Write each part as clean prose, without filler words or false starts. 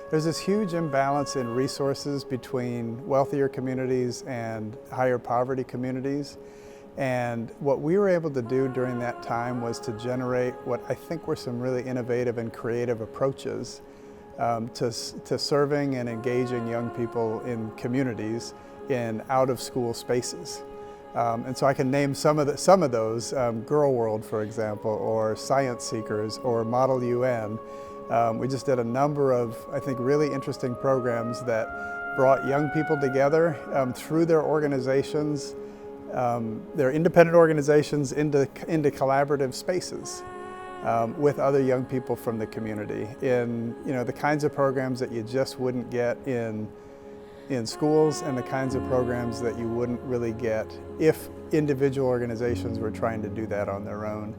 There's this huge imbalance in resources between wealthier communities and higher poverty communities. And what we were able to do during that time was to generate what I think were some really innovative and creative approaches to serving and engaging young people in communities in out-of-school spaces. And so I can name some of those, Girl World, for example, or Science Seekers, or Model UN. We just did a number of, I think, really interesting programs that brought young people together through their organizations, their independent organizations, into collaborative spaces with other young people from the community in the kinds of programs that you just wouldn't get in schools, and the kinds of programs that you wouldn't really get if individual organizations were trying to do that on their own.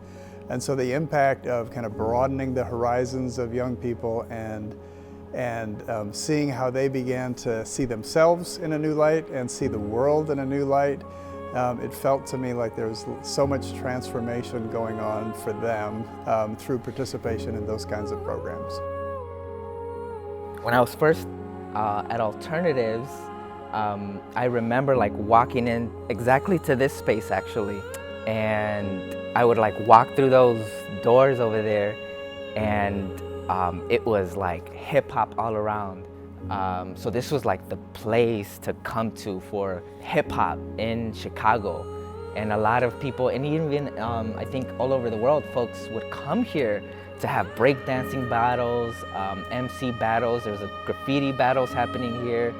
And so the impact of kind of broadening the horizons of young people and seeing how they began to see themselves in a new light and see the world in a new light, it felt to me like there was so much transformation going on for them through participation in those kinds of programs. When I was first at Alternatives, I remember like walking in exactly to this space actually, and I would like walk through those doors over there, and it was like hip hop all around. So this was like the place to come to for hip hop in Chicago, and a lot of people, and even I think all over the world, folks would come here to have breakdancing battles, MC battles. There's a graffiti battles happening here.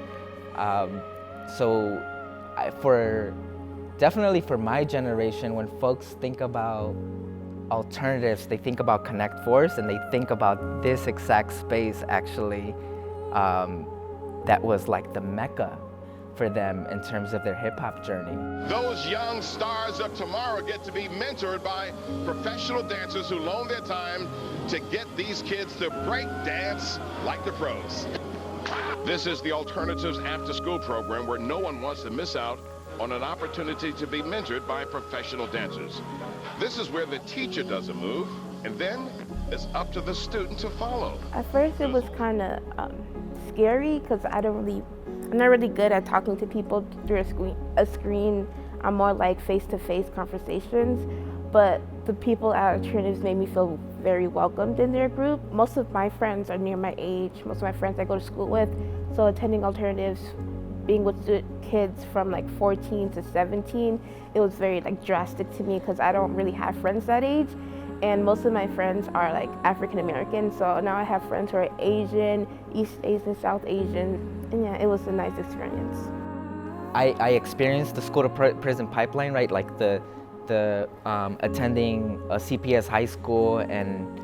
Definitely for my generation, when folks think about alternatives, they think about Connect Force, and they think about this exact space actually that was like the mecca for them in terms of their hip-hop journey. Those young stars of tomorrow get to be mentored by professional dancers who loan their time to get these kids to break dance like the pros. This is the Alternatives After School program, where no one wants to miss out on an opportunity to be mentored by professional dancers. This is where the teacher does a move, and then it's up to the student to follow. At first it was kind of scary because I'm not really good at talking to people through a screen. I'm more like face-to-face conversations, but the people at Alternatives made me feel very welcomed in their group. Most of my friends are near my age, most of my friends I go to school with, so attending Alternatives, being with kids from like 14 to 17, it was very like drastic to me because I don't really have friends that age, and most of my friends are like African American, so now I have friends who are Asian, East Asian, South Asian, and yeah, it was a nice experience. I experienced the school to prison pipeline, right? Like the attending a CPS high school and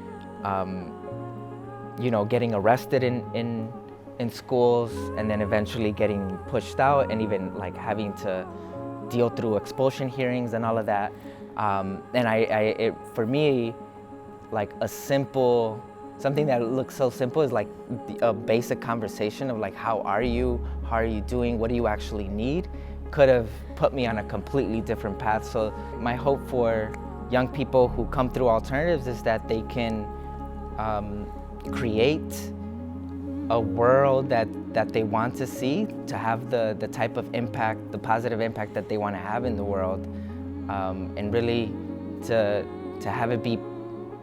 getting arrested in schools, and then eventually getting pushed out, and even like having to deal through expulsion hearings and all of that. And for me, like something that looks so simple is like a basic conversation of like, how are you doing, what do you actually need, could have put me on a completely different path. So my hope for young people who come through Alternatives is that they can create a world that they want to see, to have the type of impact, the positive impact that they want to have in the world, and really to have it be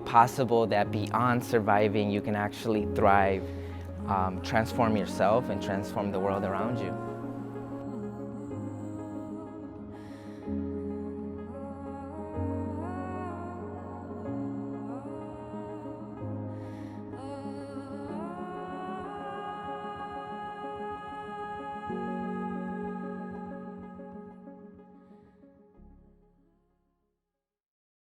possible that beyond surviving, you can actually thrive, transform yourself, and transform the world around you.